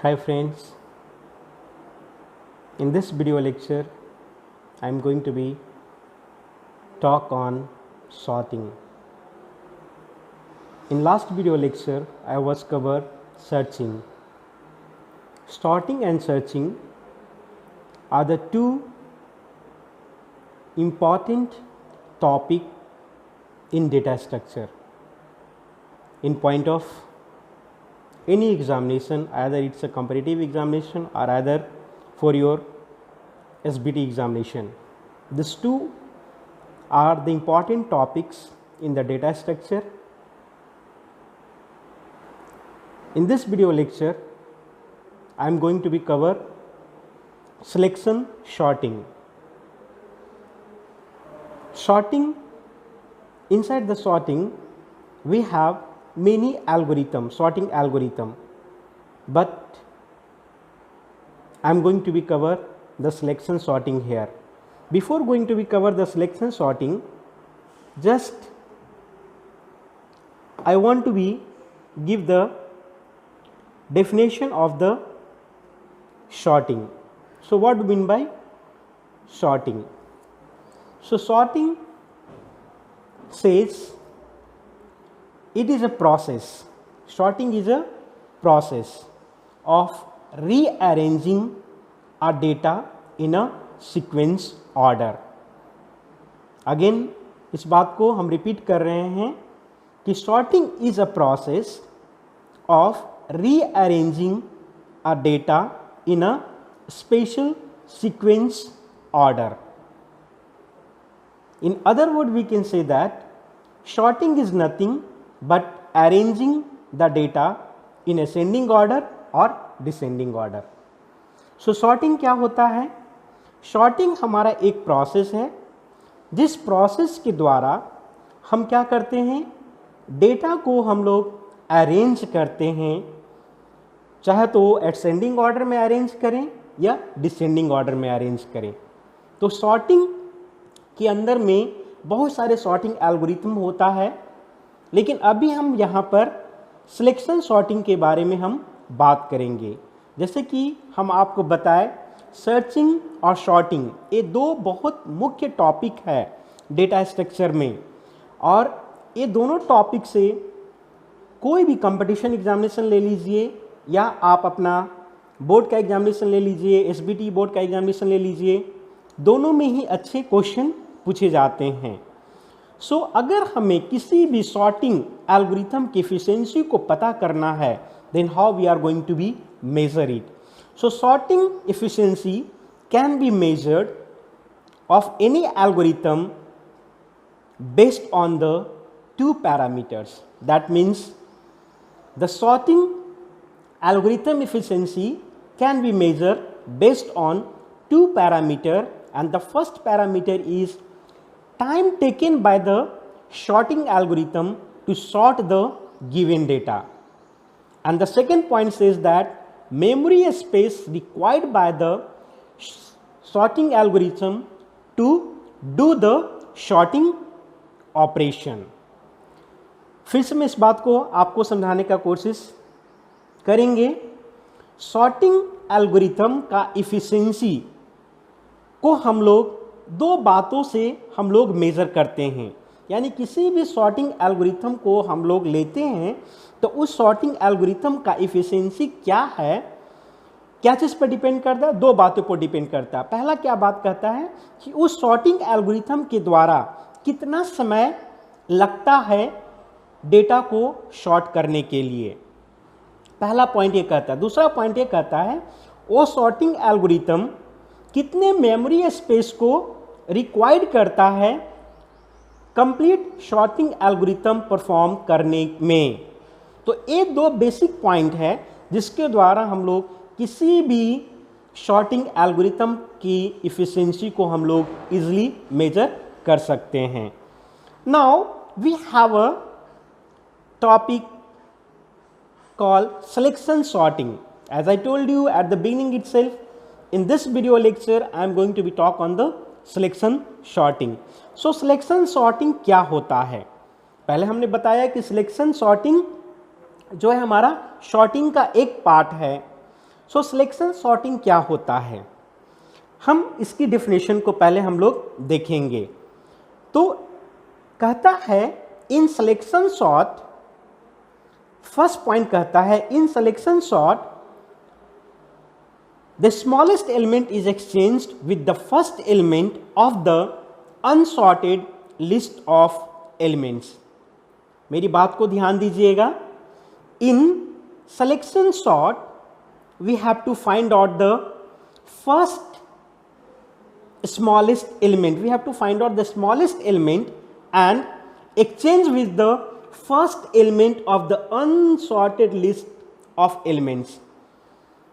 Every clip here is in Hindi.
Hi friends, in this video lecture I am going to be talk on sorting. In last video lecture I was covered searching. Sorting and searching are the two important topic in data structure. In point of any examination, either it's a competitive examination or either for your SBT examination. These two are the important topics in the data structure. In this video lecture, I am going to be cover selection sorting. Sorting, inside the sorting we have many sorting algorithm, but I am going to be cover the selection sorting here. Before going to be cover the selection sorting, just I want to be give the definition of the sorting. So what do you mean by sorting? So sorting says it is a process. Sorting is a process of rearranging our data in a sequence order. Again इस बात को हम रिपीट कर रहे हैं कि sorting is a process of rearranging our data in a spatial sequence order. In other words, we can say that sorting is nothing but arranging the data in ascending order or descending order. So sorting क्या होता है? Sorting हमारा एक प्रोसेस है जिस प्रोसेस के द्वारा हम क्या करते हैं, डेटा को हम लोग अरेंज करते हैं, चाहे तो ascending ऑर्डर में अरेंज करें या डिसेंडिंग ऑर्डर में अरेंज करें. तो सॉर्टिंग के अंदर में बहुत सारे सॉर्टिंग एल्गोरिथम होता है, लेकिन अभी हम यहाँ पर सिलेक्शन सॉर्टिंग के बारे में हम बात करेंगे. जैसे कि हम आपको बताएं, सर्चिंग और सॉर्टिंग ये दो बहुत मुख्य टॉपिक है डेटा स्ट्रक्चर में, और ये दोनों टॉपिक से कोई भी कंपटीशन एग्जामिनेशन ले लीजिए या आप अपना बोर्ड का एग्जामिनेशन ले लीजिए, एसबीटी बोर्ड का एग्जामिनेशन ले लीजिए, दोनों में ही अच्छे क्वेश्चन पूछे जाते हैं. सो अगर हमें किसी भी सॉर्टिंग एल्गोरिथम की एफिशिएंसी को पता करना है, then how we are going to be measure it. So sorting efficiency can be measured of any algorithm based on the two parameters. That means the sorting algorithm efficiency can be measured based on two parameters, and the first parameter is time taken by the sorting algorithm to sort the given data, and the second point says that memory space required by the sorting algorithm to do the sorting operation. फिर से मैं इस बात को आपको समझाने का कोशिश करेंगे. सॉर्टिंग एल्गोरिथम का इफिशिएंसी को हम लोग दो बातों से हम लोग मेज़र करते हैं. यानी किसी भी सॉर्टिंग एल्गोरिथम को हम लोग लेते हैं तो उस सॉर्टिंग एल्गोरिथम का इफिशिएंसी क्या है, क्या चीज़ पर डिपेंड करता है? दो बातों पर डिपेंड करता है. पहला क्या बात कहता है कि उस सॉर्टिंग एल्गोरिथम के द्वारा कितना समय लगता है डेटा को सॉर्ट करने के लिए. पहला पॉइंट ये कहता है. दूसरा पॉइंट ये कहता है वो सॉर्टिंग एल्गोरिथम कितने मेमोरी स्पेस को रिक्वायर्ड करता है कंप्लीट सॉर्टिंग एल्गोरिथम परफॉर्म करने में. तो ये दो बेसिक पॉइंट है जिसके द्वारा हम लोग किसी भी सॉर्टिंग एल्गोरिथम की इफिशिएंसी को हम लोग इजीली मेजर कर सकते हैं. Now we have a topic called selection sorting. As I told you at the beginning itself, in this video lecture I am going to be talk on the selection sorting. So selection sorting क्या होता है? पहले हमने बताया कि selection sorting जो है हमारा सॉर्टिंग का एक पार्ट है. सो सिलेक्शन सॉर्टिंग क्या होता है, हम इसकी डेफिनेशन को पहले हम लोग देखेंगे। तो कहता है in selection sort, first point कहता है in selection sort the smallest element is exchanged with the first element of the unsorted list of elements। मेरी बात को ध्यान दीजिएगा। In selection sort we have to find out the first smallest element, we have to find out the smallest element and exchange with the first element of the unsorted list of elements।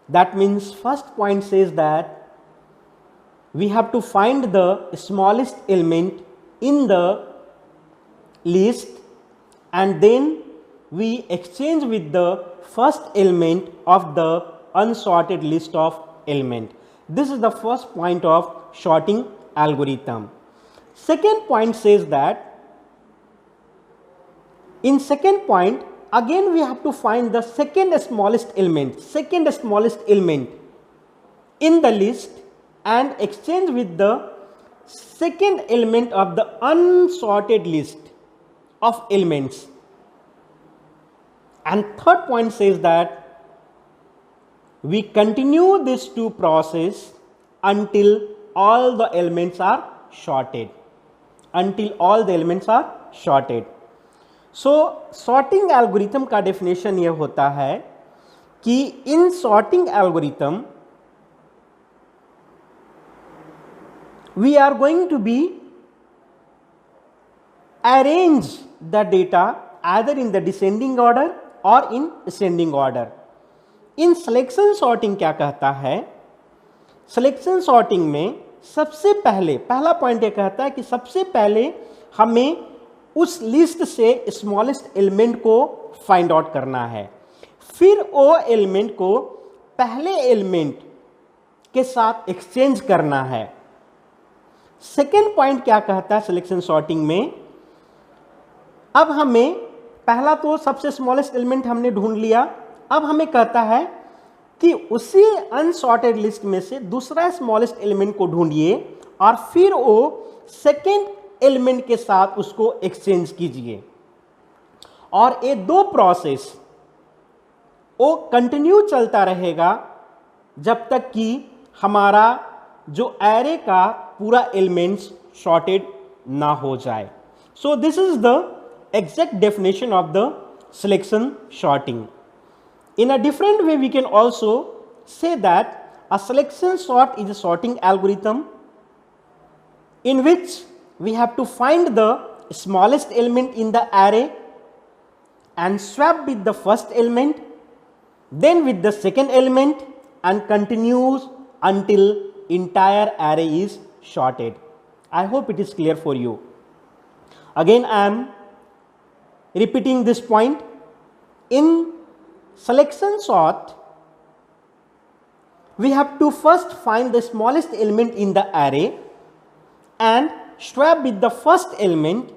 That means first point says that we have to find the smallest element in the list and then we exchange with the first element of the unsorted list of element। This is the first point of sorting algorithm। Second point says that in second point again we have to find the second smallest element in the list and exchange with the second element of the unsorted list of elements। And third point says that we continue this two process until all the elements are sorted, so sorting algorithm का डेफिनेशन यह होता है कि in sorting algorithm we are going to be arrange the data either in the descending order और in ascending order. In selection sorting क्या कहता है, सिलेक्शन सॉर्टिंग में सबसे पहले पहला पॉइंट यह कहता है कि सबसे पहले हमें उस लिस्ट से स्मॉलेस्ट एलिमेंट को फाइंड आउट करना है, फिर वो एलिमेंट को पहले एलिमेंट के साथ एक्सचेंज करना है। सेकेंड पॉइंट क्या कहता है सिलेक्शन सॉर्टिंग में, अब हमें पहला तो सबसे स्मॉलेस्ट एलिमेंट हमने ढूंढ लिया, अब हमें कहता है कि उसी अनसॉर्टेड लिस्ट में से दूसरा स्मॉलेस्ट एलिमेंट को ढूंढिए और फिर वो सेकेंड एलिमेंट के साथ उसको एक्सचेंज कीजिए। और ये दो प्रोसेस वो कंटिन्यू चलता रहेगा जब तक कि हमारा जो एरे का पूरा एलिमेंट्स सॉर्टेड ना हो जाए। सो this is the exact definition of the selection sorting. In a different way we can also say that a selection sort is a sorting algorithm in which we have to find the smallest element in the array and swap with the first element, then with the second element and continues until entire array is sorted. I hope it is clear for you. Again I am repeating this point. In selection sort we have to first find the smallest element in the array and swap with the first element,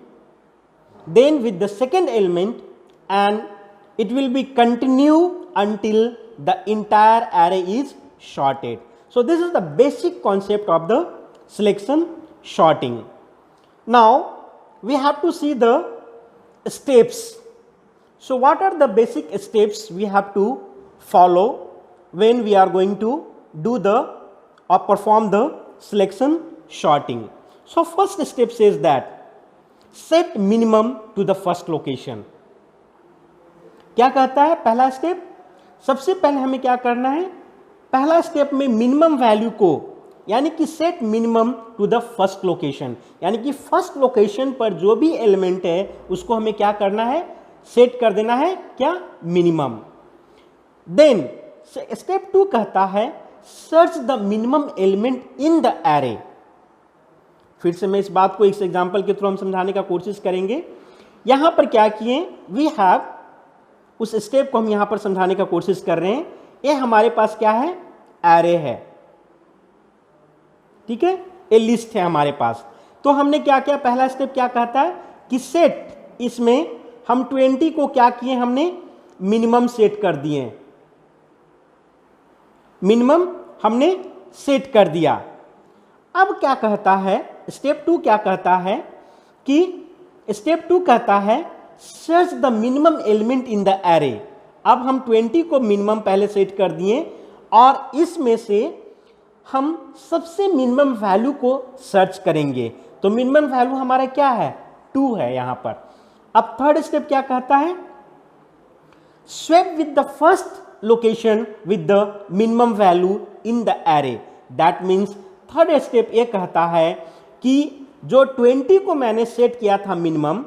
then with the second element, and it will be continue until the entire array is sorted. So this is the basic concept of the selection sorting. Now we have to see the steps. So what are the basic steps we have to follow when we are going to do the or perform the selection sorting? So first step says that set minimum to the first location. क्या कहता है पहला स्टेप, सबसे पहले हमें क्या करना है, पहला स्टेप में मिनिमम वैल्यू को यानी कि set minimum to the first location, यानी कि फर्स्ट लोकेशन पर जो भी एलिमेंट है उसको हमें क्या करना है, सेट कर देना है क्या, मिनिमम। देन स्टेप 2 कहता है search the minimum element in the array. फिर से मैं इस बात को एक एग्जांपल के थ्रू हम समझाने का कोशिश करेंगे। यहां पर क्या किए, वी हैव, उस स्टेप को हम यहां पर समझाने का कोशिश कर रहे हैं। ये हमारे पास क्या है, एरे है, ठीक है, ये लिस्ट है हमारे पास। तो हमने क्या किया, पहला स्टेप क्या कहता है कि सेट, इसमें हम 20 को क्या किए, हमने मिनिमम सेट कर दिए। मिनिमम हमने सेट कर दिया। अब क्या कहता है स्टेप 2, क्या कहता है कि स्टेप 2 कहता है search the minimum element in the array. अब हम 20 को मिनिमम पहले सेट कर दिए और इसमें से हम सबसे मिनिमम वैल्यू को सर्च करेंगे। तो मिनिमम वैल्यू हमारा क्या है, 2 है यहां पर। अब थर्ड स्टेप क्या कहता है, swap with the first location with the minimum value in the array. That means third step ये कहता है कि जो 20 को मैंने सेट किया था मिनिमम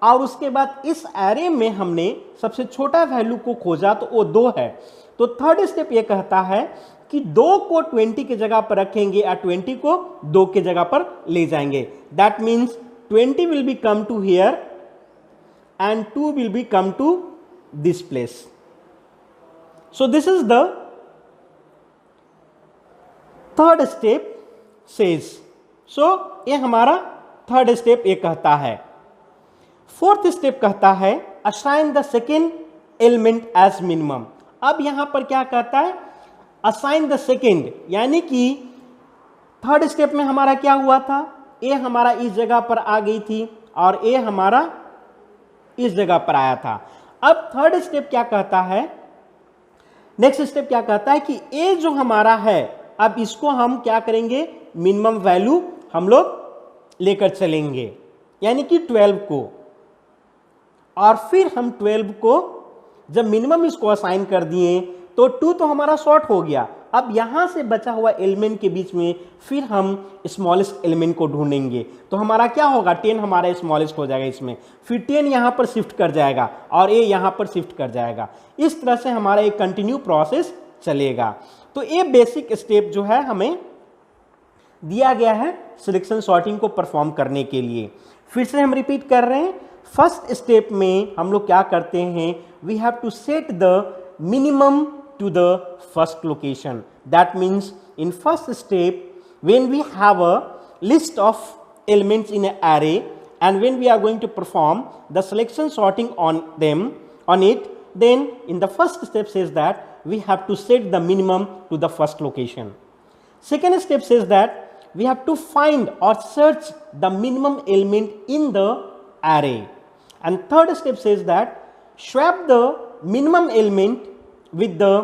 और उसके बाद इस एरे में हमने सबसे छोटा वैल्यू को खोजा तो वो 2 है। तो थर्ड स्टेप ये कहता है कि 2 को 20 की जगह पर रखेंगे और 20 को 2 की जगह पर ले जाएंगे। That means 20 will be come to here and 2 will be come to this place. So this is the third step says. सो ये हमारा थर्ड स्टेप ये कहता है। फोर्थ स्टेप कहता है assign the second element as minimum. अब यहां पर क्या कहता है, असाइन द सेकेंड, यानी कि थर्ड स्टेप में हमारा क्या हुआ था, ए हमारा इस जगह पर आ गई थी और ए हमारा इस जगह पर आया था। अब थर्ड स्टेप क्या कहता है, नेक्स्ट स्टेप क्या कहता है कि ए जो हमारा है अब इसको हम क्या करेंगे, मिनिमम वैल्यू हम लोग लेकर चलेंगे, यानी कि 12 को। और फिर हम 12 को जब मिनिमम इसको असाइन कर दिए तो 2 तो हमारा शॉर्ट हो गया। अब यहां से बचा हुआ एलिमेंट के बीच में फिर हम स्मॉलेस्ट एलिमेंट को ढूंढेंगे। तो हमारा क्या होगा, 10 हमारा स्मॉलेस्ट हो जाएगा इसमें, फिर 10 यहां पर शिफ्ट कर जाएगा और ये यहां पर शिफ्ट कर जाएगा। इस तरह से हमारा एक कंटिन्यू प्रोसेस चलेगा। तो ये बेसिक स्टेप जो है हमें दिया गया है सिलेक्शन सॉर्टिंग को परफॉर्म करने के लिए। फिर से हम रिपीट कर रहे हैं। फर्स्ट स्टेप में हम लोग क्या करते हैं, we have to set the minimum to the first location. That means in first step when we have a list of elements in an array and when we are going to perform the selection sorting on it, then in the first step says that we have to set the minimum to the first location. Second step says that we have to find or search the minimum element in the array. And third step says that swap the minimum element with the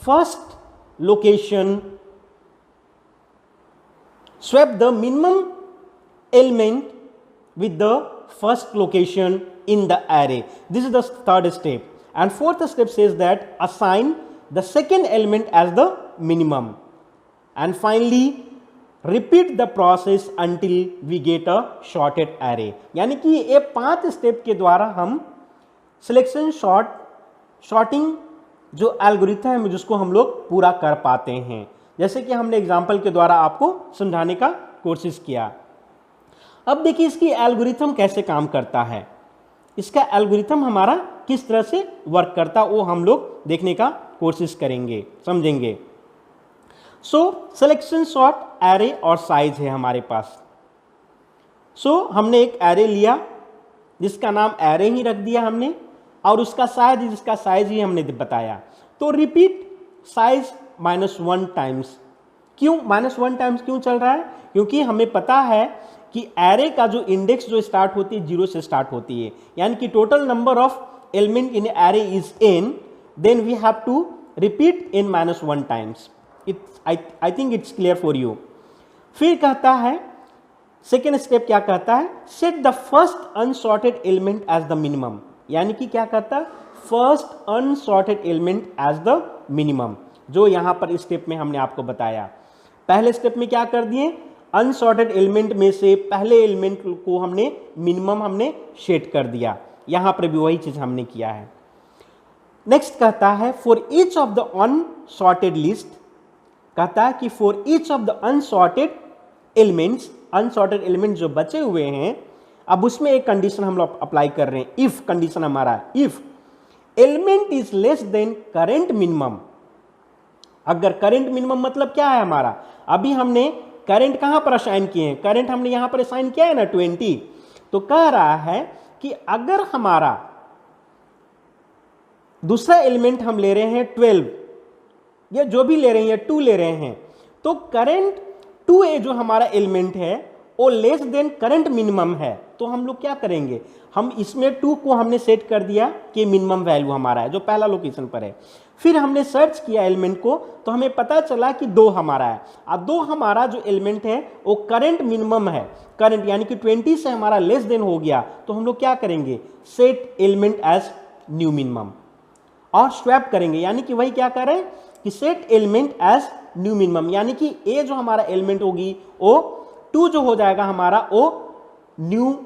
first location, swap the minimum element with the first location in the array. This is the third step. And fourth step says that assign the second element as the minimum. And finally repeat the process until we get a sorted array. यानी कि ये 5 स्टेप के द्वारा हम सिलेक्शन सॉर्टिंग जो एल्गोरिथम है जिसको हम लोग पूरा कर पाते हैं, जैसे कि हमने एग्जाम्पल के द्वारा आपको समझाने का कोशिश किया। अब देखिए इसकी एल्गोरिथम कैसे काम करता है, इसका एल्गोरिथम हमारा किस तरह से वर्क करता है वो हम लोग देखने का कोशिश करेंगे, समझेंगे। सो सिलेक्शन सॉर्ट एरे और साइज है हमारे पास। सो हमने एक एरे लिया जिसका नाम एरे ही रख दिया हमने और उसका साइज जिसका साइज ही हमने बताया। तो रिपीट साइज -1 टाइम्स। क्यों -1 टाइम्स क्यों चल रहा है, क्योंकि हमें पता है कि एरे का जो इंडेक्स जो स्टार्ट होती है 0 से स्टार्ट होती है, यानी कि total number of element in array is n, then we have to repeat n -1 times. I think it's clear for you. फिर कहता है सेकेंड स्टेप क्या कहता है, set the first unsorted element as the minimum. यानी कि क्या कहता है, first unsorted element as the minimum, जो यहां पर स्टेप में हमने आपको बताया। पहले स्टेप में क्या कर दिए, अनसॉर्टेड एलिमेंट में से पहले एलिमेंट को हमने मिनिमम हमने सेट कर दिया। यहां पर भी वही चीज हमने किया है। नेक्स्ट कहता है for each of the unsorted list, कहता है कि for each of the unsorted elements, unsorted element जो बचे हुए हैं, अब उसमें एक कंडीशन हम लोग अप्लाई कर रहे हैं। इफ कंडीशन हमारा है, if element is less than current minimum. अगर करेंट मिनिमम मतलब क्या है हमारा, अभी हमने करेंट कहां पर असाइन किए हैं, करेंट हमने यहां पर असाइन किया है ना 20। तो कह रहा है कि अगर हमारा दूसरा एलिमेंट हम ले रहे हैं 12 या जो भी ले रहे हैं या 2 ले रहे हैं, तो करंट 2a जो हमारा एलिमेंट है वो लेस देन करंट मिनिमम है, तो हम लोग क्या करेंगे, हम इसमें 2 को हमने सेट कर दिया कि मिनिमम वैल्यू हमारा है जो पहला लोकेशन पर है। फिर हमने सर्च किया एलिमेंट को तो हमें पता चला कि 2 हमारा है। अब 2 हमारा जो एलिमेंट है वो करंट मिनिमम है, करंट यानी कि 20 से हमारा लेस देन हो गया, तो हम लोग क्या करेंगे, set element as new minimum और स्वैप करेंगे, यानी कि वही क्या कर रहे हैं कि set element as new minimum, यानी कि ए जो हमारा एलिमेंट होगी वो 2 जो हो जाएगा हमारा वो न्यू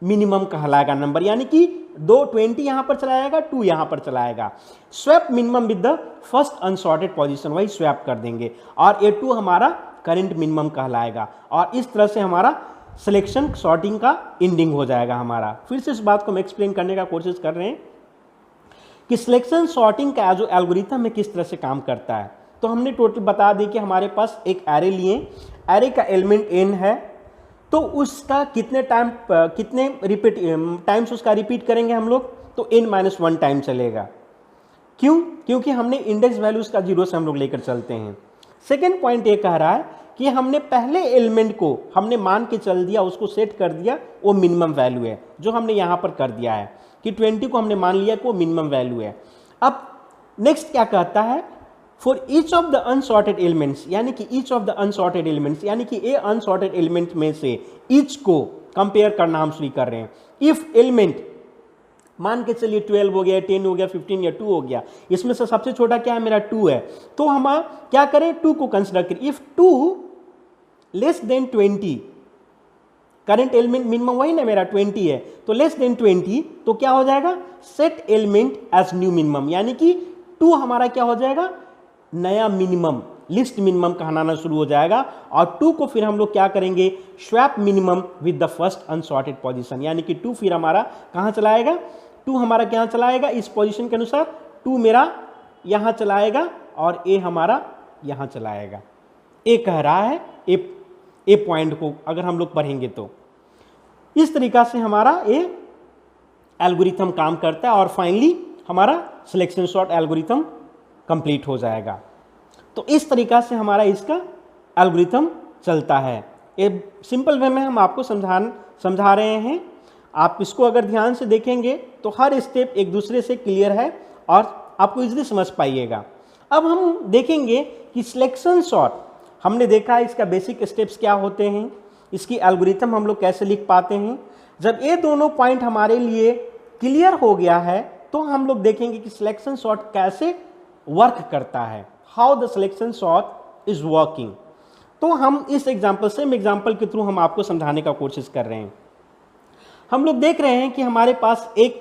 मिनिमम कहलाएगा नंबर, यानी कि 20 यहां पर चला जाएगा, 2 यहां पर चलाएगा। Swap minimum with the first unsorted position, वही स्वैप कर देंगे और ए 2 हमारा करंट मिनिमम कहलाएगा और इस तरह से हमारा सिलेक्शन सॉर्टिंग का एंडिंग हो जाएगा हमारा। फिर से इस बात को हम एक्सप्लेन करने का कोशिश कर रहे हैं कि सिलेक्शन सॉर्टिंग का जो एल्गोरिथम है किस तरह से काम करता है। तो हमने टोटल बता दी कि हमारे पास एक एरे लिए, एरे का एलिमेंट n है, तो उसका कितने टाइम्स उसका रिपीट करेंगे हम लोग, तो n-1 टाइम चलेगा। क्यों? क्योंकि हमने इंडेक्स वैल्यूज का 0 से हम लोग लेकर चलते हैं। सेकेंड पॉइंट ये कह रहा है कि हमने पहले एलिमेंट को हमने मान के चल दिया, उसको सेट कर दिया, वो मिनिमम वैल्यू है जो हमने यहाँ पर कर दिया है कि 20 को हमने मान लिया कि वो मिनिमम वैल्यू है। अब नेक्स्ट क्या कहता है, for each of the unsorted elements, यानी कि each of the unsorted elements, यानी कि ए अनसॉर्टेड एलिमेंट में से ईच को कंपेयर करना हम शुरू कर रहे हैं। इफ एलिमेंट मान के चलिए 12 हो गया, 10 हो गया, 15 या 2 हो गया, इसमें से सबसे छोटा क्या है, मेरा 2 है, तो हम क्या करें, 2 को कंसिडर करें। If 2 less than 20, current element minimum वही ना मेरा 20 है, तो लेस देन 20, तो क्या हो जाएगा, set element as new minimum, यानी कि 2 हमारा क्या हो जाएगा, नया मिनिमम, लिस्ट मिनिमम कहलाना शुरू हो जाएगा और 2 को फिर हम लोग क्या करेंगे, swap minimum with the first unsorted position, यानी कि 2 फिर हमारा कहां चलाएगा, 2 हमारा क्या चलाएगा, इस पोजीशन के अनुसार 2 मेरा यहां चलाएगा और ए हमारा यहां चलाएगा। ए कह रहा है ए पॉइंट को अगर हम लोग पढ़ेंगे तो इस तरीका से हमारा ए एल्गोरिथम काम करता है और फाइनली हमारा सिलेक्शन सॉर्ट एल्गोरिथम कंप्लीट हो जाएगा। तो इस तरीका से हमारा इसका एल्गोरिथम चलता है। ये सिंपल वे में हम आपको समझा रहे हैं, आप इसको अगर ध्यान से देखेंगे तो हर स्टेप एक दूसरे से क्लियर है और आपको इजीली समझ पाइएगा। अब हम देखेंगे कि सिलेक्शन सॉर्ट, हमने देखा इसका बेसिक स्टेप्स क्या होते हैं, इसकी एल्गोरिथम हम लोग कैसे लिख पाते हैं। जब ये दोनों पॉइंट हमारे लिए क्लियर हो गया है तो हम लोग देखेंगे कि सिलेक्शन सॉर्ट कैसे वर्क करता है, how the selection sort is working. तो हम इस एग्जाम्पल से एग्जाम्पल के थ्रू हम आपको समझाने का कोशिश कर रहे हैं। हम लोग देख रहे हैं कि हमारे पास एक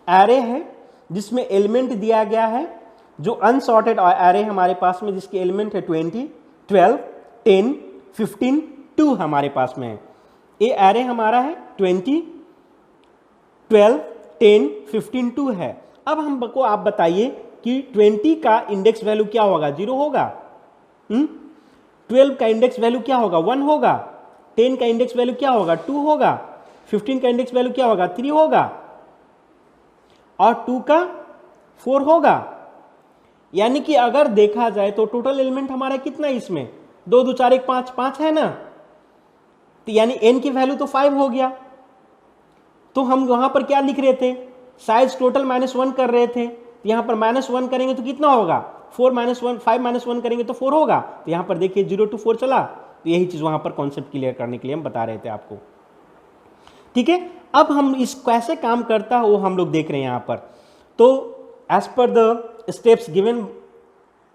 एरे है जिसमें एलिमेंट दिया गया है, जो अनसॉर्टेड एरे हमारे पास में जिसके एलिमेंट है 20, 12, 10, 15, 2 हमारे पास में है। ये एरे हमारा है 20, 12, 10, 15, 2 है। अब हमको आप बताइए कि 20 का इंडेक्स वैल्यू क्या होगा, 0 होगा, 12 का इंडेक्स वैल्यू क्या होगा, 1 होगा, 10 का इंडेक्स वैल्यू क्या होगा, 2 होगा, 15 का इंडेक्स वैल्यू क्या होगा, 3 होगा और 2 का 4 होगा। यानी कि अगर देखा जाए तो टोटल एलिमेंट हमारा कितना है इसमें, 2 2 4 1 5 5 है ना, तो यानी n की वैल्यू तो 5 हो गया। तो हम वहां पर क्या लिख रहे थे, साइज टोटल -1 कर रहे थे, तो यहां पर -1 करेंगे तो कितना होगा, 5 -1 करेंगे तो 4 होगा। तो यहां पर देखिए 0 to 4 चला, तो यही चीज वहां पर कॉन्सेप्ट क्लियर करने के लिए हम बता रहे थे आपको। ठीक है, अब हम इस कैसे काम करता है वो हम लोग देख रहे हैं यहां पर। तो as per the steps given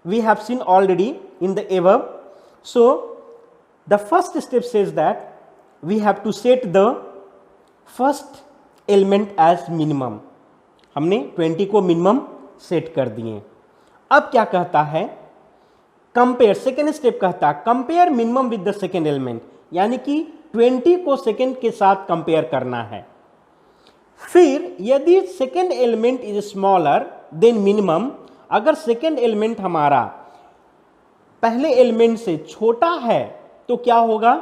we have seen already in the above, so the first step says that we have to set the first element as minimum। हमने 20 को मिनिमम सेट कर दिए। अब क्या कहता है, कंपेयर, सेकेंड स्टेप कहता है compare minimum with the second element, यानी कि 20 को सेकेंड के साथ कंपेयर करना है। फिर यदि second element is smaller than minimum, अगर सेकेंड एलिमेंट हमारा पहले एलिमेंट से छोटा है तो क्या होगा,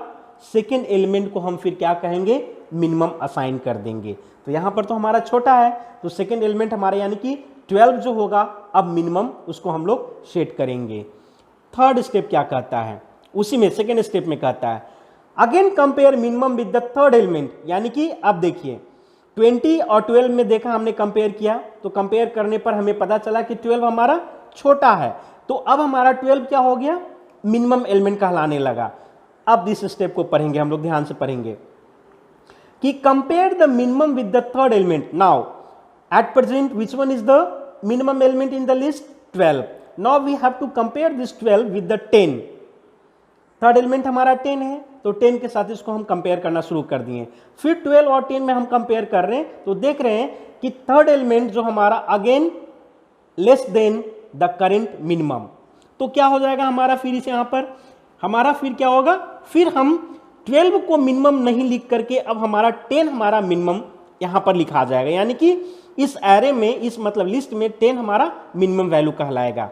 सेकेंड एलिमेंट को हम फिर क्या कहेंगे, मिनिमम असाइन कर देंगे। तो यहां पर तो हमारा छोटा है तो सेकेंड एलिमेंट हमारा यानी कि 12 जो होगा अब मिनिमम उसको हम लोग सेट करेंगे। थर्ड स्टेप क्या कहता है, उसी में सेकेंड स्टेप में कहता है again compare minimum with the third element. यानी कि अब देखिए 20 और 12 में देखा हमने कंपेयर किया, तो कंपेयर करने पर हमें पता चला कि 12 हमारा छोटा है, तो अब हमारा 12 क्या हो गया, मिनिमम एलिमेंट कहलाने लगा। अब इस स्टेप को पढ़ेंगे हम लोग, ध्यान से पढ़ेंगे कि compare the minimum with the third element. Now at present which one is the minimum element in the list, 12। Now we have to compare this 12 with the 10। Third element हमारा 10 है, तो 10 के साथ इसको हम कंपेयर करना शुरू कर दिए। फिर 12 और 10 में हम कंपेयर कर रहे हैं, तो देख रहे हैं कि थर्ड एलिमेंट जो हमारा again less than the current minimum, तो क्या हो जाएगा हमारा, फिर इसे यहां पर हमारा फिर क्या होगा, फिर हम 12 को मिनिमम नहीं लिख करके अब हमारा 10 हमारा मिनिमम यहां पर लिखा जाएगा। यानी कि इस एरे में, इस मतलब लिस्ट में 10 हमारा मिनिमम वैल्यू कहलाएगा।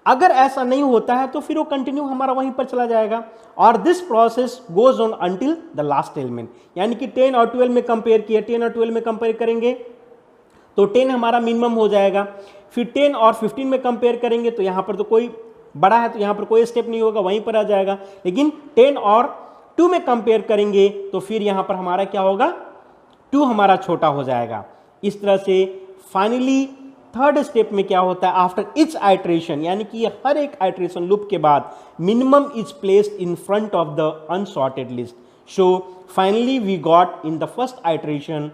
अगर ऐसा नहीं होता है तो फिर वो कंटिन्यू हमारा वहीं पर चला जाएगा, और this process goes on until the last element. यानी कि 10 और 12 में कंपेयर किया, 10 और 12 में कंपेयर करेंगे तो 10 हमारा मिनिमम हो जाएगा। फिर 10 और 15 में कंपेयर करेंगे तो यहाँ पर तो कोई बड़ा है, तो यहाँ पर कोई स्टेप नहीं होगा, वहीं पर आ जाएगा। लेकिन 10 और 2 में कंपेयर करेंगे तो फिर यहाँ पर हमारा क्या होगा, 2 हमारा छोटा हो जाएगा। इस तरह से फाइनली थर्ड स्टेप में क्या होता है, आफ्टर ईच आइट्रेशन, यानी कि हर एक आइट्रेशन लूप के बाद minimum is placed in front of the unsorted list. So finally we got in the first iteration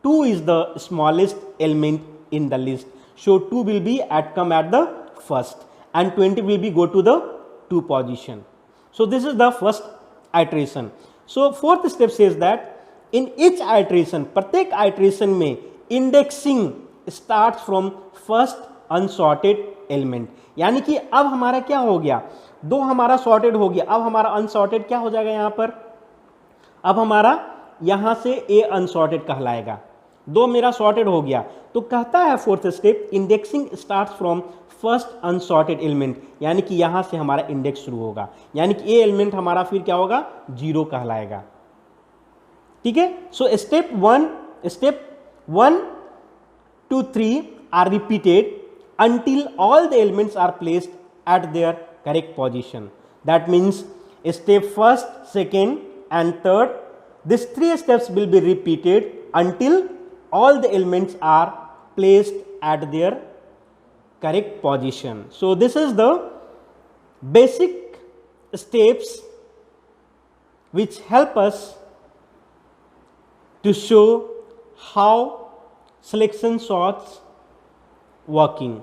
2 is the smallest element in the list, so 2 will be come at the first and 20 will be go to the 2 position. So this is the first iteration. So fourth step says that in each iteration, प्रत्येक iteration में indexing starts from first unsorted element। यानी कि अब हमारा क्या हो गया, 2 हमारा sorted हो गया, अब हमारा unsorted क्या हो जाएगा यहाँ पर, अब हमारा यहाँ से A unsorted कहलाएगा, 2 मेरा सॉर्टेड हो गया। तो कहता है fourth step indexing starts from first unsorted element, यानी कि यहां से हमारा इंडेक्स शुरू होगा। यानी कि ए एलिमेंट हमारा फिर क्या होगा, 0 कहलाएगा। ठीक है, so step 1 2 3 are repeated until all the elements are placed at their correct position. That means step first, second and third, these 3 steps will be repeated until all the elements are placed at their correct position. So this is the basic steps which help us to show how selection sorts working.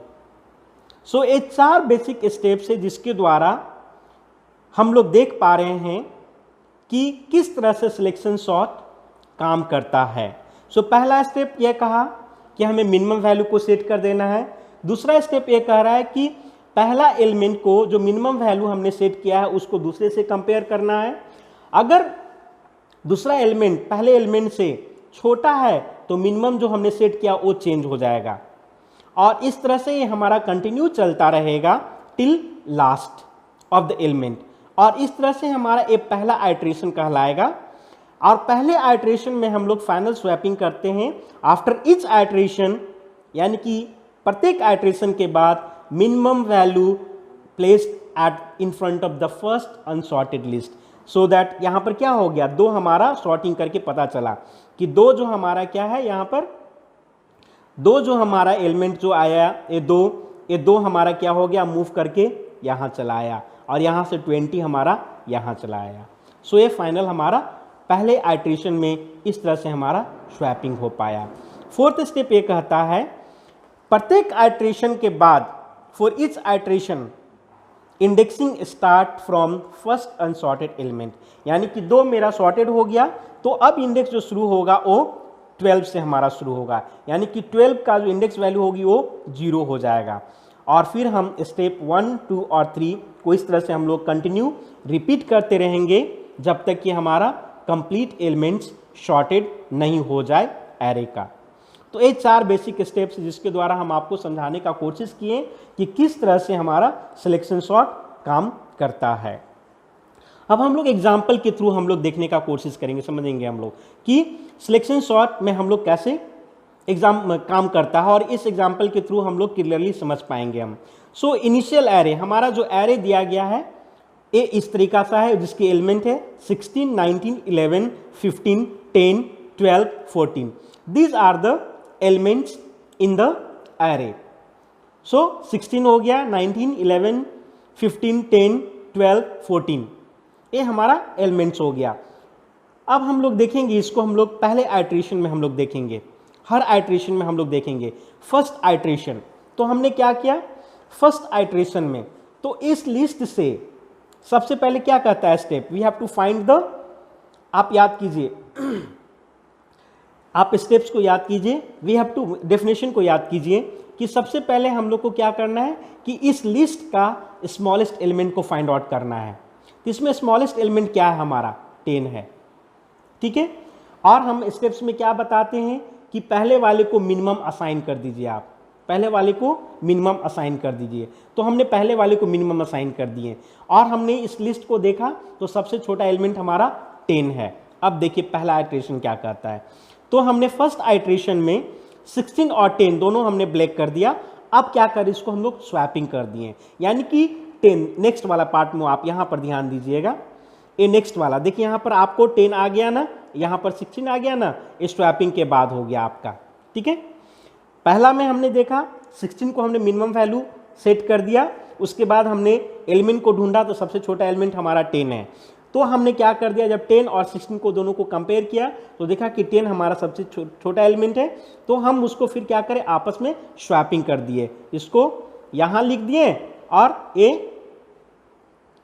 So ये 4 बेसिक स्टेप्स है जिसके द्वारा हम लोग देख पा रहे हैं कि किस तरह से सिलेक्शन सॉर्ट काम करता है। सो पहला स्टेप यह कहा कि हमें मिनिमम वैल्यू को सेट कर देना है। दूसरा स्टेप यह कह रहा है कि पहला एलिमेंट को जो मिनिमम वैल्यू हमने सेट किया है उसको दूसरे से कंपेयर करना है। अगर दूसरा एलिमेंट पहले एलिमेंट से छोटा है तो मिनिमम जो हमने सेट किया वो चेंज हो जाएगा, और इस तरह से ये हमारा कंटिन्यू चलता रहेगा till last of the element. और इस तरह से हमारा ये पहला आइट्रेशन कहलाएगा। और पहले आइट्रेशन में हम लोग फाइनल स्वैपिंग करते हैं आफ्टर ईच आइट्रेशन, यानी कि प्रत्येक आइट्रेशन के बाद minimum value placed at in front of the first unsorted list, so that यहाँ पर क्या हो गया, 2 हमारा सॉर्टिंग करके पता चला कि 2 जो हमारा क्या है, यहाँ पर 2 जो हमारा एलिमेंट जो आया ये 2 हमारा क्या हो गया, मूव करके यहाँ चला आया, और यहाँ से 20 हमारा यहाँ चला आया। सो ये फाइनल हमारा पहले आइट्रेशन में इस तरह से हमारा स्वैपिंग हो पाया। फोर्थ स्टेप ये कहता है प्रत्येक आइट्रेशन के बाद for each iteration indexing start from first unsorted element, यानी कि 2 मेरा सॉर्टेड हो गया तो अब इंडेक्स जो शुरू होगा वो 12 से हमारा शुरू होगा, यानी कि 12 का जो इंडेक्स वैल्यू होगी वो 0 हो जाएगा। और फिर हम स्टेप 1 2 और 3 को इस तरह से हम लोग कंटिन्यू रिपीट करते रहेंगे जब तक कि हमारा कंप्लीट एलिमेंट्स शॉर्टेड नहीं हो जाए एरे का। तो ये 4 बेसिक स्टेप्स जिसके द्वारा हम आपको समझाने का कोशिश किए कि किस तरह से हमारा सिलेक्शन सॉर्ट काम करता है। अब हम लोग एग्जाम्पल के थ्रू हम लोग देखने का कोशिश करेंगे, समझेंगे हम लोग कि सिलेक्शन सॉर्ट में हम लोग कैसे एग्जाम काम करता है और इस एग्जाम्पल के थ्रू हम लोग क्लियरली समझ पाएंगे हम। सो इनिशियल एरे, हमारा जो एरे दिया गया है ये इस तरीका सा है, जिसके एलिमेंट है 16, 19, 11, 15, 10, 12, 14। These are the elements in the array. So 16 हो गया, 19, 11, 15, 10, 12, 14, ये हमारा एलिमेंट्स हो गया। अब हम लोग देखेंगे इसको, हम लोग पहले आइट्रेशन में हम लोग देखेंगे, हर आइट्रेशन में हम लोग देखेंगे। फर्स्ट आइट्रेशन, तो हमने क्या किया फर्स्ट आइट्रेशन में, तो इस लिस्ट से सबसे पहले क्या कहता है step, we have to find the, आप याद कीजिए, आप स्टेप्स को याद कीजिए, वी हैव टू डेफिनेशन को याद कीजिए कि सबसे पहले हम लोग को क्या करना है कि इस लिस्ट का स्मॉलेस्ट एलिमेंट को फाइंड आउट करना है। तो इसमें स्मॉलेस्ट एलिमेंट क्या है हमारा 10 है, ठीक है। और हम स्टेप्स में क्या बताते हैं कि पहले वाले को मिनिमम असाइन कर दीजिए, आप पहले वाले को मिनिमम असाइन कर दीजिए। तो हमने पहले वाले को मिनिमम असाइन कर दिए और हमने इस लिस्ट को देखा तो सबसे छोटा एलिमेंट हमारा 10 है। अब देखिए पहला आइट्रेशन क्या कहता है, तो हमने फर्स्ट आइट्रेशन में 16 और 10 दोनों हमने ब्लैक कर दिया। अब क्या करें, इसको हम लोग स्वैपिंग कर दिए, यानी कि 10 नेक्स्ट वाला पार्ट में आप यहां पर ध्यान दीजिएगा, ये नेक्स्ट वाला देखिए यहां पर आपको 10 आ गया ना, यहां पर 16 आ गया ना, ये स्वैपिंग के बाद हो गया आपका, ठीक है। पहला में हमने देखा 16 को हमने मिनिमम वैल्यू सेट कर दिया, उसके बाद हमने एलिमेंट को ढूंढा तो सबसे छोटा एलिमेंट हमारा 10 है। तो हमने क्या कर दिया, जब 10 और 16 को दोनों को कंपेयर किया तो देखा कि 10 हमारा सबसे छोटा एलिमेंट है, तो हम उसको फिर क्या करें आपस में स्वैपिंग कर दिए, इसको यहां लिख दिए और ये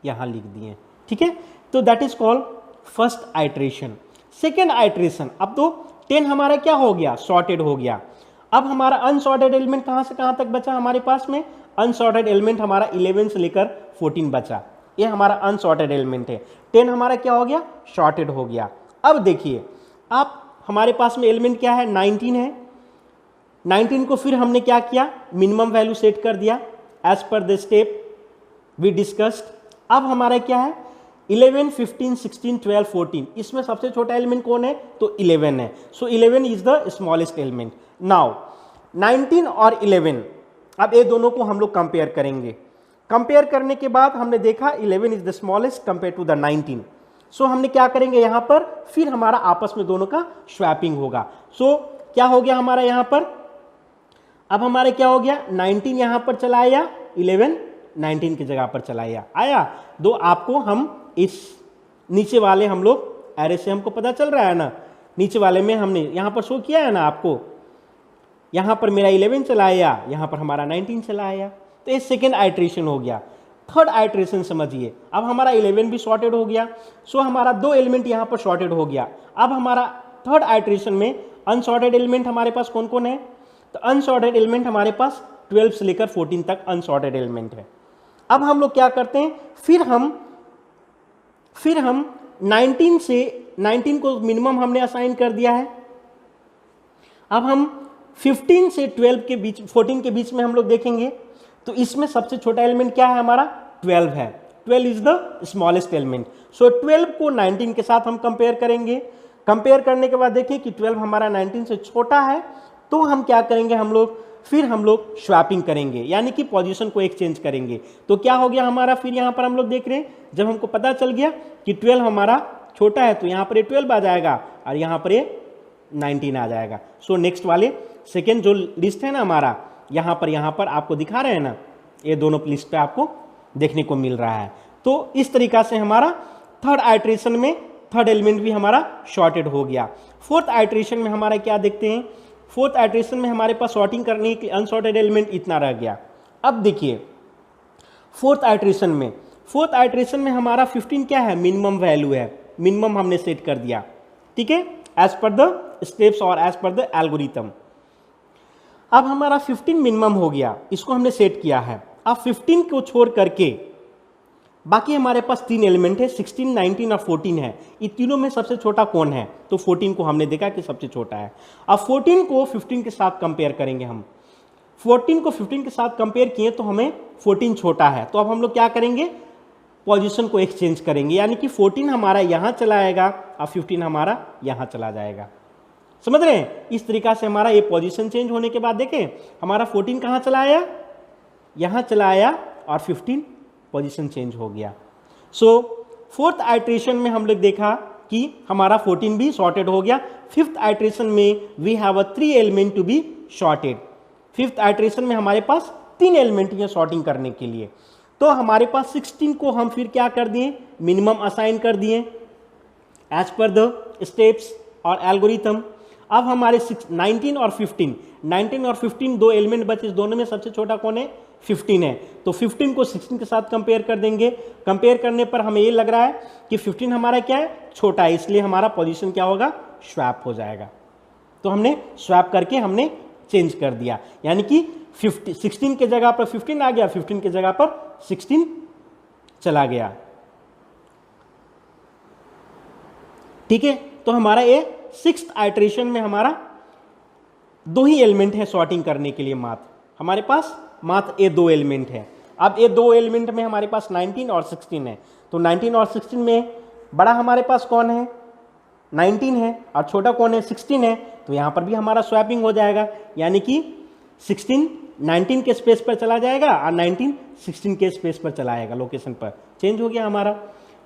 यहां लिख दिए, ठीक है। तो that is called first iteration. Second iteration, अब तो 10 हमारा क्या हो गया सॉर्टेड हो गया। अब हमारा अनसॉर्टेड एलिमेंट कहां से कहां तक बचा हमारे पास में, अनसॉर्टेड एलिमेंट हमारा 11 से लेकर 14 बचा, ये हमारा अनसॉर्टेड एलिमेंट है। 10 हमारा क्या हो गया सॉर्टेड हो गया। अब देखिए आप हमारे पास में एलिमेंट क्या है 19 है, 19 को फिर हमने क्या किया मिनिमम वैल्यू सेट कर दिया as per the step we discussed. अब हमारा क्या है 11, 15, 16, 12, 14, इसमें सबसे छोटा एलिमेंट कौन है तो 11 है। सो 11 is the smallest element. Now 19 और 11, अब ये दोनों को हम लोग कंपेयर करेंगे। कंपेयर करने के बाद हमने देखा 11 is the smallest compare to the 19। So हमने क्या करेंगे यहां पर फिर हमारा आपस में दोनों का स्वैपिंग होगा। सो क्या हो गया हमारा यहां पर, अब हमारे क्या हो गया 19 यहां पर चला आया, 11 19 की जगह पर चला आया। दो आपको हम इस नीचे वाले हम लोग एरे से हमको पता चल रहा है ना, नीचे वाले में हमने यहां पर शो किया है ना आपको, यहां पर मेरा 11 चला आया, यहां पर हमारा 19 चला आया। तो ये सेकेंड आइट्रेशन हो गया। थर्ड आइट्रेशन समझिए, अब हमारा 11 भी सॉर्टेड हो गया, सो हमारा 2 एलिमेंट यहां पर सॉर्टेड हो गया। अब हमारा थर्ड आइट्रेशन में अनसॉर्टेड एलिमेंट हमारे पास कौन कौन है, तो अनसॉर्टेड एलिमेंट हमारे पास 12 से लेकर 14 तक अनसॉर्टेड एलिमेंट है। अब हम लोग क्या करते हैं, फिर हम 19 को मिनिमम हमने असाइन कर दिया है। अब हम 15 से 12 के बीच 14 के बीच में हम लोग देखेंगे तो इसमें सबसे छोटा एलिमेंट क्या है हमारा 12 है। 12 इज द स्मॉलेस्ट एलिमेंट। सो 12 को 19 के साथ हम कंपेयर करेंगे। कंपेयर करने के बाद देखिए कि 12 हमारा 19 से छोटा है, तो हम क्या करेंगे फिर हम लोग स्वैपिंग करेंगे, यानी कि पोजीशन को एक्सचेंज करेंगे। तो क्या हो गया हमारा, फिर यहाँ पर हम लोग देख रहे हैं जब हमको पता चल गया कि 12 हमारा छोटा है तो यहाँ पर ये 12 आ जाएगा और यहाँ पर ये 19 आ जाएगा। सो नेक्स्ट वाले सेकेंड जो लिस्ट है ना हमारा, यहाँ पर आपको दिखा रहे हैं ना, ये दोनों लिस्ट पे आपको देखने को मिल रहा है। तो इस तरीका से हमारा थर्ड आइट्रेशन में थर्ड एलिमेंट भी हमारा शॉर्टेड हो गया। फोर्थ आइट्रेशन में हमारा क्या देखते हैं, फोर्थ आइट्रेशन में हमारे पास सॉर्टिंग करने के लिए अनसॉर्टेड एलिमेंट इतना रह गया। अब देखिए फोर्थ आइट्रेशन में हमारा 15 क्या है मिनिमम वैल्यू है, मिनिमम हमने सेट कर दिया, ठीक है, एज पर द स्टेप्स और एज पर द एल्गोरिथम। अब हमारा 15 मिनिमम हो गया, इसको हमने सेट किया है। अब 15 को छोड़ करके बाकी हमारे पास 3 एलिमेंट है, 16, 19 और 14 है। इन तीनों में सबसे छोटा कौन है, तो 14 को हमने देखा कि सबसे छोटा है। अब 14 को 15 के साथ कंपेयर करेंगे हम। 14 को 15 के साथ कंपेयर किए तो हमें 14 छोटा है, तो अब हम लोग क्या करेंगे पोजीशन को एक्सचेंज करेंगे, यानी कि 14 हमारा यहाँ चला आएगा और 15 हमारा यहाँ चला जाएगा। समझ रहे हैं? इस तरीका से हमारा ये पोजीशन चेंज होने के बाद देखें हमारा 14 कहाँ चला आया, यहाँ चला आया और 15 पोजीशन चेंज हो गया। सो फोर्थ आइट्रेशन में हम लोग देखा कि हमारा 14 भी सॉर्टेड हो गया। फिफ्थ आइट्रेशन में we have a 3 element to be sorted. Fifth iteration में हमारे पास 3 एलिमेंट हैं सॉर्टिंग करने के लिए। तो हमारे पास 16 को हम फिर क्या कर दिए, मिनिमम असाइन कर दिए एज पर द स्टेप्स और एल्गोरिथम। अब हमारे 19 और 15 दो एलिमेंट बचे, इस दोनों में सबसे छोटा कौन है, 15 है। तो 15 को 16 के साथ कंपेयर कर देंगे। कंपेयर करने पर हमें ये लग रहा है कि 15 हमारा क्या है, छोटा है, इसलिए हमारा पोजीशन क्या होगा, स्वैप हो जाएगा। तो हमने स्वैप करके हमने चेंज कर दिया, यानी कि 16 के जगह पर 15 आ गया, 15 के जगह पर 16 चला गया। ठीक है, तो हमारा ये 6th आइट्रेशन में हमारा 2 ही एलिमेंट है सॉर्टिंग करने के लिए। हमारे पास मात्र ये 2 एलिमेंट है। अब ये 2 एलिमेंट में हमारे पास 19 और 16 है। तो 19 और 16 में बड़ा हमारे पास कौन है, 19 है, और छोटा कौन है, 16 है। तो यहाँ पर भी हमारा स्वैपिंग हो जाएगा, यानी कि 16 19 के स्पेस पर चला जाएगा और 19 16 के स्पेस पर चला आएगा, लोकेशन पर चेंज हो गया हमारा।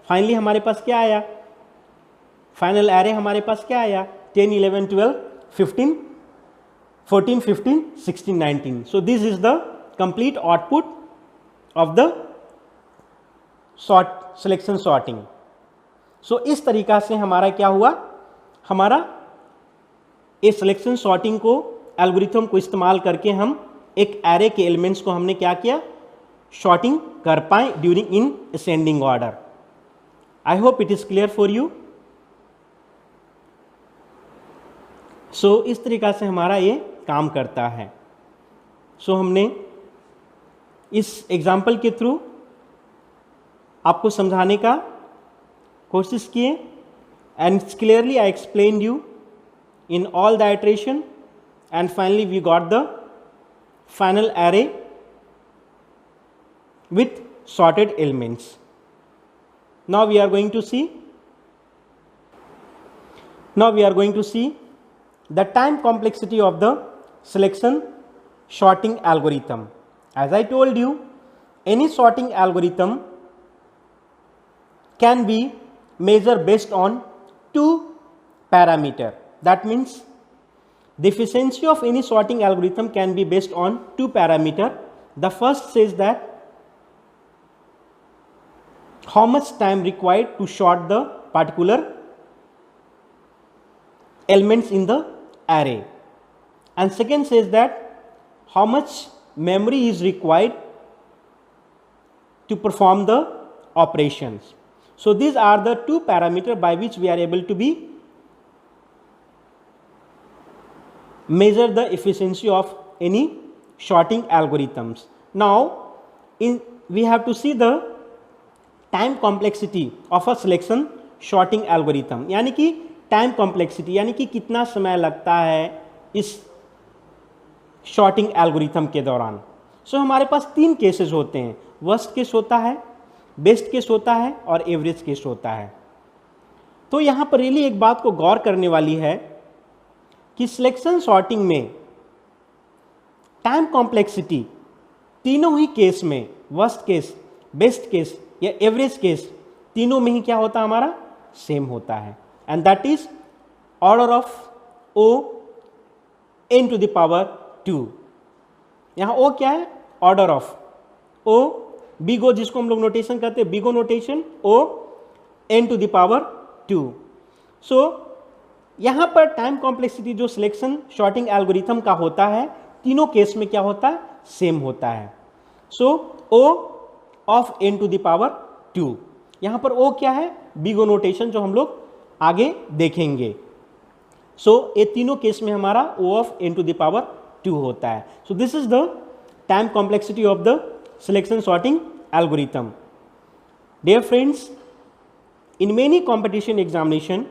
फाइनली हमारे पास क्या आया, फाइनल एरे हमारे पास क्या आया, 10 11 12 15 14 15 16 19। So this is the complete output of the selection sorting. So इस तरीका से हमारा क्या हुआ, हमारा इस सिलेक्शन सॉर्टिंग को एल्गोरिथम को इस्तेमाल करके हम एक एरे के एलिमेंट्स को हमने क्या किया, सॉर्टिंग कर पाए during in ascending order. I hope it is clear for you. So इस तरीका से हमारा ये काम करता है। सो हमने इस एग्जाम्पल के थ्रू आपको समझाने का कोशिश किए, and clearly I explain you in all the iteration, and finally we got the final array with sorted elements. Now we are going to see the time complexity of the selection sorting algorithm. As I told you, any sorting algorithm can be measured based on 2 parameters. That means the efficiency of any sorting algorithm can be based on 2 parameters. The first says that how much time required to sort the particular elements in the array, and second says that how much memory is required to perform the operations. So these are the 2 parameters by which we are able to be measure the efficiency of any sorting algorithms. Now we have to see the time complexity of a selection sorting algorithm, यानी कि टाइम कॉम्प्लेक्सिटी, यानी कि कितना समय लगता है इस सॉर्टिंग एल्गोरिथम के दौरान। सो हमारे पास 3 केसेस होते हैं, वर्स्ट केस होता है, बेस्ट केस होता है और एवरेज केस होता है। तो यहाँ पर रियली एक बात को गौर करने वाली है कि सिलेक्शन सॉर्टिंग में टाइम कॉम्प्लेक्सिटी तीनों ही केस में, वर्स्ट केस, बेस्ट केस या एवरेज केस, तीनों में ही क्या होता है, हमारा सेम होता है, and that is order of O n to the power 2। यहाँ O क्या है, ऑर्डर ऑफ O, बिगो जिसको हम लोग नोटेशन करते हैं, big O notation, O n to the power 2। So यहाँ पर टाइम कॉम्प्लेक्सिटी जो सिलेक्शन सॉर्टिंग एल्गोरिथम का होता है, तीनों केस में क्या होता है, सेम होता है। So O of n to the power 2, यहाँ पर O क्या है, बिगो नोटेशन, जो हम लोग आगे देखेंगे। सो ये तीनों केस में हमारा O of n to the power 2 होता है। So this is the time complexity of the selection sorting algorithm. Dear friends, in many competition examination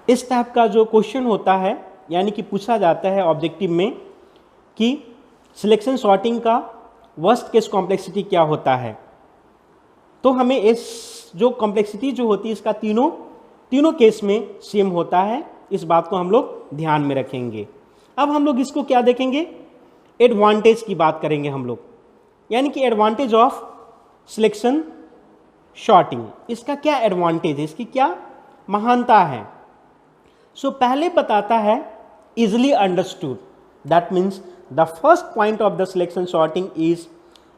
इस टाइप का जो क्वेश्चन होता है, यानी कि पूछा जाता है ऑब्जेक्टिव में कि सिलेक्शन सॉर्टिंग का वर्स्ट केस कॉम्प्लेक्सिटी क्या होता है, तो हमें इस जो कॉम्प्लेक्सिटी जो होती है इसका तीनों तीनों केस में सेम होता है, इस बात को हम लोग ध्यान में रखेंगे। अब हम लोग इसको क्या देखेंगे, एडवांटेज की बात करेंगे हम लोग, यानी कि एडवांटेज ऑफ सिलेक्शन शॉर्टिंग। इसका क्या एडवांटेज है, इसकी क्या महानता है। सो पहले बताता है easily understood, that means the first point of the selection sorting is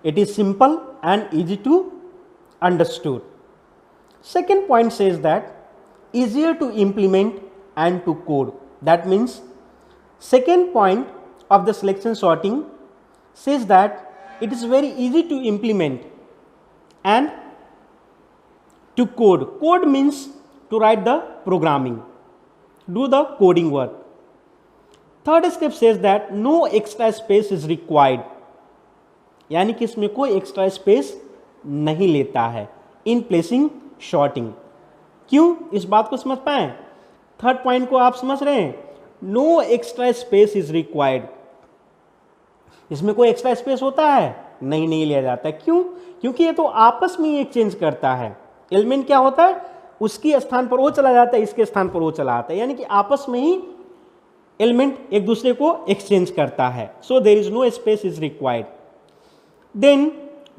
it is simple and easy to understood. Second point says that easier to implement and to code. That means second point of the selection sorting says that it is very easy to implement and to code. Code means to write the programming, do the coding work. Third step says that no extra space is required, यानी कि इसमें कोई एक्स्ट्रा स्पेस नहीं लेता है इन प्लेसिंग शॉर्टिंग। क्यों, इस बात को समझ पाए, थर्ड पॉइंट को आप समझ रहे हैं, no extra space is required. इसमें कोई एक्स्ट्रा स्पेस होता है, नहीं लिया जाता है। क्यों, क्योंकि ये तो आपस में ही एक्सचेंज करता है। एलिमेंट क्या होता है, उसके स्थान पर वो चला जाता है, इसके स्थान पर वो चला आता है, यानी कि आपस में ही एलिमेंट एक दूसरे को एक्सचेंज करता है। So there is no space is required. Then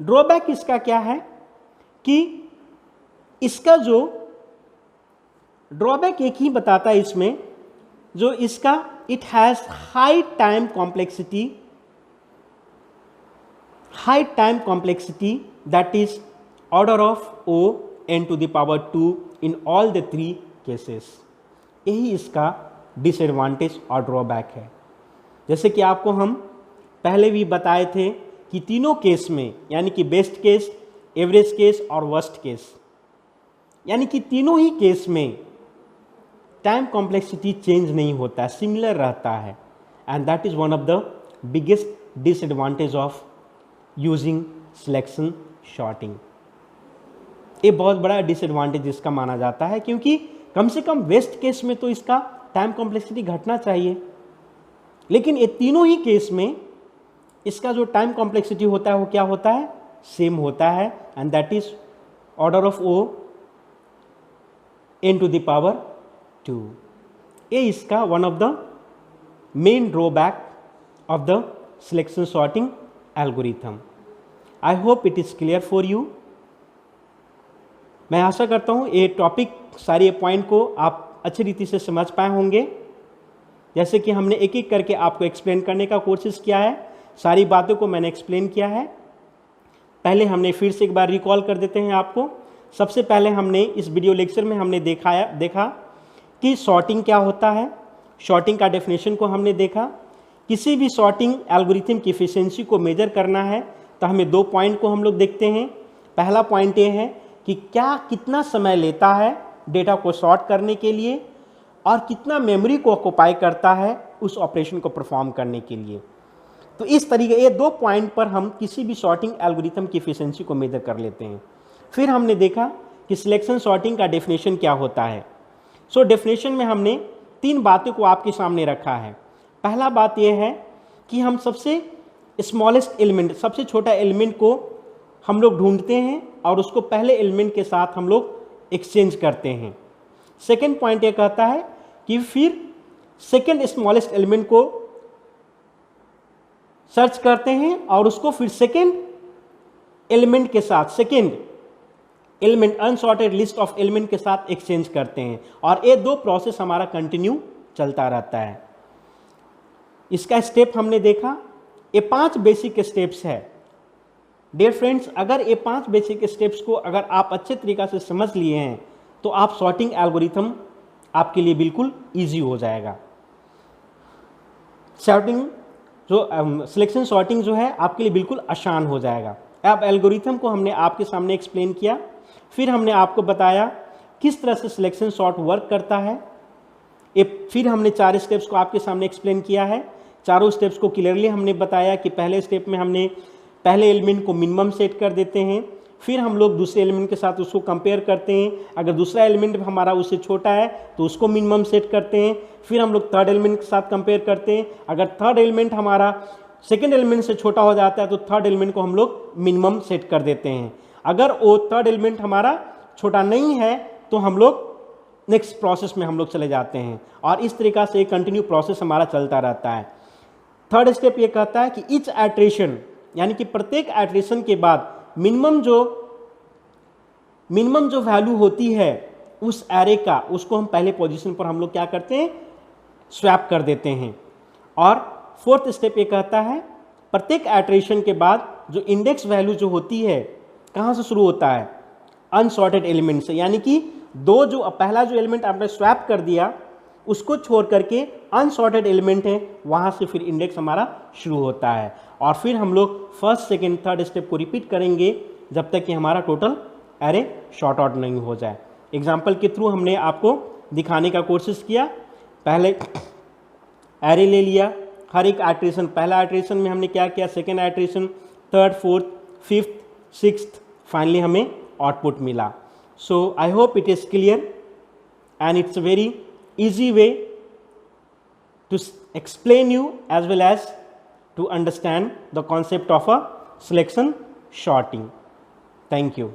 drawback इसका क्या है कि इसका जो ड्रॉबैक एक ही बताता है इसमें, जो इसका it has high time complexity that is order of O n to the power 2 in all the 3 cases. यही इसका डिसएडवांटेज और ड्रॉबैक है। जैसे कि आपको हम पहले भी बताए थे कि तीनों केस में, यानी कि बेस्ट केस, एवरेज केस और वर्स्ट केस, यानी कि तीनों ही केस में टाइम कॉम्प्लेक्सिटी चेंज नहीं होता है, सिमिलर रहता है, and that is one of the biggest disadvantage of using selection sorting. ये बहुत बड़ा डिसएडवांटेज इसका माना जाता है, क्योंकि कम से कम वेस्ट केस में तो इसका टाइम कॉम्प्लेक्सिटी घटना चाहिए, लेकिन ये तीनों ही केस में इसका जो टाइम कॉम्प्लेक्सिटी होता है वो क्या होता है, सेम होता है, and that is order of O n to the power 2। ये इसका one of the main drawback of the selection sorting algorithm. I hope it is clear for you. मैं आशा करता हूँ ये टॉपिक, सारे पॉइंट को आप अच्छी रीति से समझ पाए होंगे। जैसे कि हमने एक एक करके आपको एक्सप्लेन करने का कोशिश किया है, सारी बातों को मैंने एक्सप्लेन किया है। पहले हमने फिर से एक बार रिकॉल कर देते हैं आपको। सबसे पहले हमने इस वीडियो लेक्चर में हमने देखा कि सॉर्टिंग क्या होता है, सॉर्टिंग का डेफिनेशन को हमने देखा। किसी भी सॉर्टिंग एल्गोरिथम की एफिशिएंसी को मेजर करना है तो हमें 2 पॉइंट को हम लोग देखते हैं। पहला पॉइंट ये है कि कितना समय लेता है डेटा को सॉर्ट करने के लिए, और कितना मेमोरी को ऑक्युपाई करता है उस ऑपरेशन को परफॉर्म करने के लिए। तो इस तरीके ये 2 पॉइंट पर हम किसी भी सॉर्टिंग एल्गोरिथम की एफिशिएंसी को मेजर कर लेते हैं। फिर हमने देखा कि सिलेक्शन सॉर्टिंग का डेफिनेशन क्या होता है। सो डेफिनेशन में हमने 3 बातों को आपके सामने रखा है। पहला बात यह है कि हम सबसे स्मॉलेस्ट एलिमेंट, सबसे छोटा एलिमेंट को हम लोग ढूंढते हैं और उसको पहले एलिमेंट के साथ हम लोग एक्सचेंज करते हैं। सेकेंड पॉइंट ये कहता है कि फिर सेकेंड स्मॉलेस्ट एलिमेंट को सर्च करते हैं और उसको फिर सेकेंड एलिमेंट के साथ, second element unsorted list of element के साथ एक्सचेंज करते हैं, और ये 2 प्रोसेस हमारा कंटिन्यू चलता रहता है। इसका स्टेप हमने देखा, ये 5 बेसिक स्टेप्स है। डियर फ्रेंड्स, अगर ये 5 बेसिक स्टेप्स को अगर आप अच्छे तरीक़ा से समझ लिए हैं तो आप सॉर्टिंग एल्गोरिथम आपके लिए बिल्कुल ईजी हो जाएगा। सॉर्टिंग जो सिलेक्शन सॉर्टिंग जो है आपके लिए बिल्कुल आसान हो जाएगा। अब एल्गोरिथम को हमने आपके सामने एक्सप्लेन किया, फिर हमने आपको बताया किस तरह से सिलेक्शन सॉर्ट वर्क करता है। फिर हमने 4 स्टेप्स को आपके सामने एक्सप्लेन किया है। चारों स्टेप्स को क्लियरली हमने बताया कि पहले स्टेप में हमने पहले एलिमेंट को मिनिमम सेट कर देते हैं, फिर हम लोग दूसरे एलिमेंट के साथ उसको कंपेयर करते हैं। अगर दूसरा एलिमेंट हमारा उससे छोटा है तो उसको मिनिमम सेट करते हैं, फिर हम लोग थर्ड एलिमेंट के साथ कंपेयर करते हैं। अगर थर्ड एलिमेंट हमारा सेकेंड एलिमेंट से छोटा हो जाता है तो थर्ड एलिमेंट को हम लोग मिनिमम सेट कर देते हैं। अगर वो थर्ड एलिमेंट हमारा छोटा नहीं है तो हम लोग नेक्स्ट प्रोसेस में हम लोग चले जाते हैं और इस तरीका से कंटिन्यू प्रोसेस हमारा चलता रहता है। थर्ड स्टेप ये कहता है कि ईच एट्रेशन, यानी कि प्रत्येक एट्रेशन के बाद मिनिमम जो वैल्यू होती है उस एरे का, उसको हम पहले पोजीशन पर हम लोग क्या करते हैं, स्वैप कर देते हैं। और फोर्थ स्टेप ये कहता है प्रत्येक एट्रेशन के बाद जो इंडेक्स वैल्यू जो होती है कहाँ से शुरू होता है, अनसॉर्टेड एलिमेंट से, यानी कि पहला जो एलिमेंट आपने स्वैप कर दिया उसको छोड़ करके अनसॉर्टेड एलिमेंट है वहाँ से फिर इंडेक्स हमारा शुरू होता है। और फिर हम लोग फर्स्ट सेकेंड थर्ड स्टेप को रिपीट करेंगे जब तक कि हमारा टोटल एरे शॉर्ट आउट नहीं हो जाए। एग्जाम्पल के थ्रू हमने आपको दिखाने का कोशिश किया। पहले एरे ले लिया, हर एक आइट्रेशन, पहला आइट्रेशन में हमने क्या किया, second iteration, third, fourth, fifth, sixth, finally हमें आउटपुट मिला। So I hope it is clear and it's a very easy way to explain you as well as to understand the concept of a selection sorting. Thank you.